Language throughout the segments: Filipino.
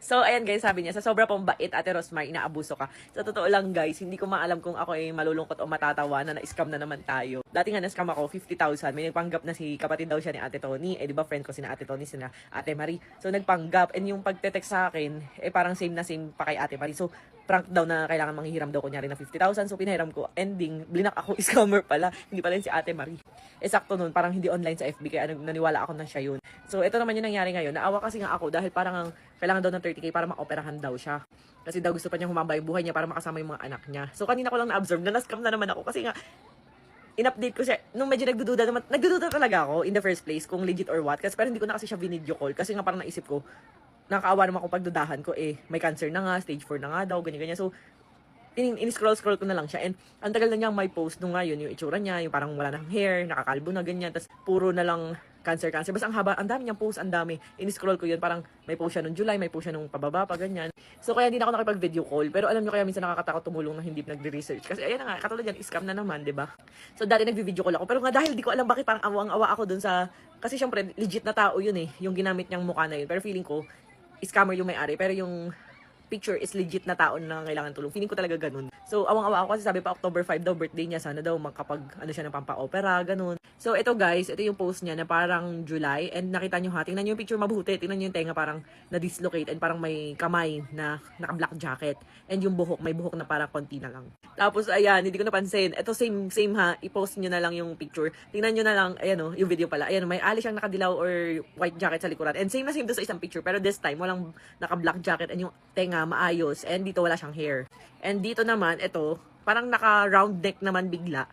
So, ayan guys, sabi niya, sa sobra pong bait, Ate Rosmar, inaabuso ka. Sa totoo lang guys, hindi ko maalam kung ako ay malulungkot o matatawa na na-scam na naman tayo. Dati nga na-scam ako, 50,000. May nagpanggap na si kapatid daw siya ni Ate Tony. Eh, di ba friend ko sina Ate Tony, sina Ate Marie. So, nagpanggap. And yung pagte-text sa akin, eh parang same na same pa kay Ate Marie. So, prank daw na kailangan manghihiram daw kunyari na 50,000. So, pinahiram ko. Ending, blinak ako, scammer pala. Hindi pala yun si Ate Marie. Eh, sakto nun, parang hindi online sa FB, kaya naniwala ako na siya yun. So, ito naman yung nangyari ngayon. Naawa kasi nga ako dahil parang kailangan daw ng 30K para ma-operahan daw siya. Kasi daw gusto pa niyang humaba yung buhay niya para makasama yung mga anak niya. So, kanina ko lang na-absorb na na-scam na naman ako kasi nga, in-update ko siya, nung medyo nagdududa talaga ako in the first place kung legit or what. Kasi pero hindi ko na kasi siya video call. Kasi nga parang naisip ko, nakakaawa naman ako pagdudahan ko may cancer na nga, stage 4 na nga daw, ganyan-ganyan. So, in-scroll ko na lang siya. And ang tagal na niyang may post nung ngayon, yung itsura niya, yung parang wala nang hair, nakakalbo na ganyan. Tapos puro na lang cancer. Basta ang haba, ang dami niyang post, ang dami. In-scroll ko yun, parang may post siya nung July, may post siya nung pababa pa, ganyan. So kaya hindi na ako nakipag-video call. Pero alam niyo kaya minsan nakakatakot tumulong na hindi nagre-research. Kasi ayan na nga, katulad yan, scam na naman, di ba? So dati nagvi-video call ako. Pero nga dahil di ko alam bakit parang awang-awa ako dun sa... Kasi syempre, legit na tao yun yung ginamit niyang mukha na yun. Pero feeling ko, scammer yung may-ari. Pero yung picture is legit na tao na kailangan tulong. Feeling ko talaga ganun. So, awang-awa ako kasi sabi pa October 5 daw, birthday niya. Sana daw makapag, siya ng pampa-opera, ganun. So, ito guys, ito yung post niya na parang July. And nakita nyo ha, tingnan nyo yung picture mabuti. Tingnan nyo yung tenga parang na-dislocate and parang may kamay na naka-black jacket. And yung buhok, may buhok na parang konti na lang. Tapos, ayan, hindi ko napansin. Ito, same ha. I-post nyo na lang yung picture. Tingnan nyo na lang, ayan yung video pala. Ayan, may ali siyang nakadilaw or white jacket sa likuran. And same na same doon sa isang picture. Pero this time, walang naka-black jacket and yung tenga maayos. And dito wala siyang hair. And dito naman, ito, parang naka-round neck naman bigla.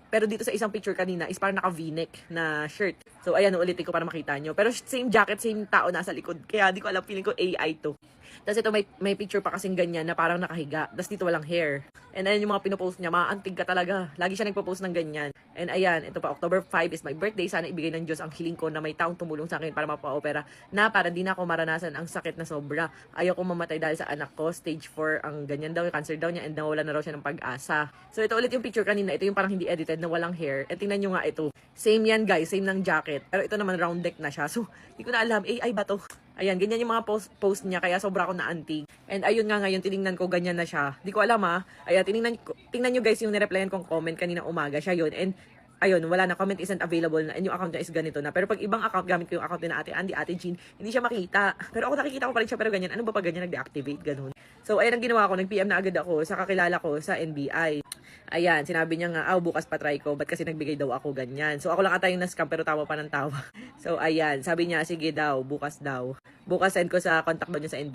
Pero dito sa isang picture kanina is parang naka V-neck na shirt. So, ayan, ulitin ko para makita nyo. Pero same jacket, same tao nasa likod. Kaya di ko alam, feeling ko AI to. Tapos ito, may picture pa kasing ganyan na parang nakahiga. Tapos dito walang hair. And ayan yung mga pinopost niya, maantig ka talaga. Lagi siya nagpo-post ng ganyan. And ayan, ito pa, October 5 is my birthday. Sana ibigay ng Diyos ang hiling ko na may taong tumulong sa akin para mapa-opera na para di na ako maranasan ang sakit na sobra. Ayaw ko mamatay dahil sa anak ko. Stage 4 ang ganyan daw, yung cancer daw niya and nawala na raw siya ng pag-asa. So ito ulit yung picture kanina. Ito yung parang hindi edited na walang hair. And tingnan nyo nga ito. Same yan guys, same ng jacket. Pero ito naman round neck na siya. So, hindi ko na alam, AI ba to? Ayan, ganyan yung mga post niya, kaya sobra ako naantig. And ayun nga ngayon, tinignan ko, ganyan na siya. Di ko alam Ayan, tingnan nyo guys yung nireplyan kong comment kanina umaga, siya yun. And ayun, wala na, comment isn't available na, and yung account niya is ganito na. Pero pag ibang account, gamit ko yung account na Ate Andy, Ate Jean, hindi siya makita. Pero ako nakikita ko pa rin siya, pero ganyan. Ano ba pag ganyan, nag-deactivate, ganun. So, ayun ang ginawa ko, nag-PM na agad ako sa kakilala ko sa NBI. Ayan, sinabi niya nga, bukas pa try ko, ba't kasi nagbigay daw ako ganyan. So, ako lang ata yung na-scam, pero tawa pa ng tawa. So, ayan, sabi niya, sige daw, bukas daw. Bukas send ko sa contact daw niya sa NBI.